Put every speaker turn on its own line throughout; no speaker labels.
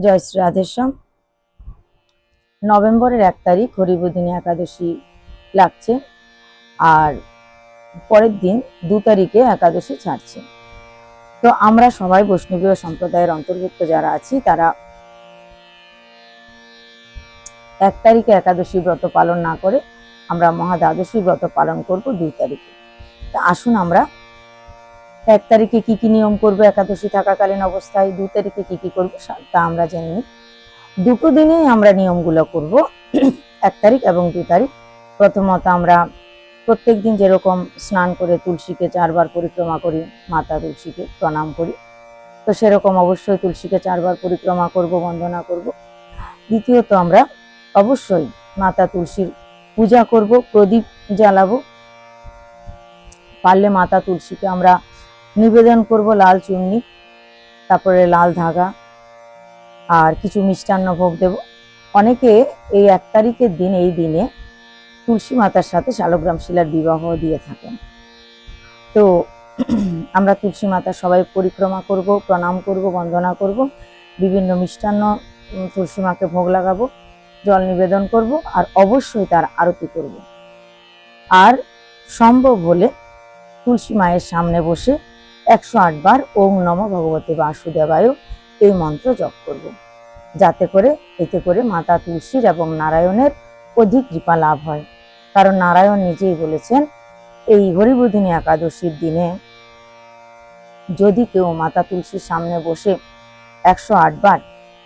জয় শ্রী রাধেশ্যাম। নভেম্বরের 1 তারিখ হরিবোধিনী একাদশী লাগছে, আর পরের দিন 2 তারিখে একাদশী ছাড়ছে। তো আমরা সবাই বৈষ্ণবীয় সম্প্রদায়ের অন্তর্ভুক্ত যারা আছি তারা 1 তারিখে একাদশী ব্রত পালন না করে আমরা মহাদ্বাদশী ব্রত পালন করব 2 তারিখে। তা আসুন আমরা 1 তারিখে কি কি নিয়ম করব একাদশী থাকাকালীন অবস্থায়, 2 তারিখে কি কি করব তা আমরা জেনে নিই। দুটো দিনেই আমরা নিয়মগুলো করব, 1 তারিখ এবং 2 তারিখ। প্রথমত আমরা প্রত্যেক দিন যেরকম স্নান করে তুলসীকে 4 বার পরিক্রমা করি, মাতা তুলসীকে প্রণাম করি, তো সেরকম অবশ্যই তুলসীকে 4 বার পরিক্রমা করব, বন্দনা করব। দ্বিতীয়ত আমরা অবশ্যই মাতা তুলসীর পূজা করব, প্রদীপ জ্বালাবো। পারলে মাতা তুলসীকে আমরা নিবেদন করব লাল চুন্নি, তারপরে লাল ধাগা আর কিছু মিষ্টান্ন ভোগ দেব। অনেকে এই 1 তারিখের দিন, এই দিনে তুলসী মাতার সাথে শালগ্রাম শিলার বিবাহ দিয়ে থাকেন। তো আমরা তুলসী মাতার সবাই পরিক্রমা করব, প্রণাম করব, বন্দনা করব, বিভিন্ন মিষ্টান্ন তুলসী মাকে ভোগ লাগাবো, জল নিবেদন করব, আর অবশ্যই তার আরতি করব। আর সম্ভব হলে তুলসী মায়ের সামনে বসে 108 বার ওম নমঃ ভগবতে বাসুদেবায় এই মন্ত্র জপ করব, যাতে করে এতে করে মাতা তুলসীর এবং নারায়ণের অধিক কৃপা লাভ হয়। কারণ নারায়ণ নিজেই বলেছেন, এই হরিবোধিনী একাদশীর দিনে যদি কেউ মাতা তুলসীর সামনে বসে 108 বার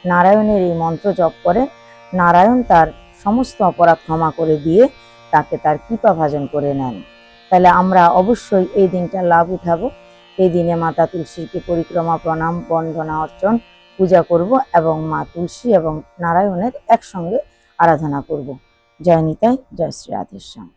নারায়ণের এই মন্ত্র জপ করে, নারায়ণ তার সমস্ত অপরাধ ক্ষমা করে দিয়ে তাকে তার কৃপা ভাজন করে নেন। তাহলে আমরা অবশ্যই এই দিনটার লাভ উঠাবো। এই দিনে মাতা তুলসীকে পরিক্রমা, প্রণাম, বন্দনা, অর্চন, পূজা করব এবং মা তুলসী এবং নারায়ণের একসঙ্গে আরাধনা করব। জয় নিতাই, জয় শ্রী রাধেশ্যাম।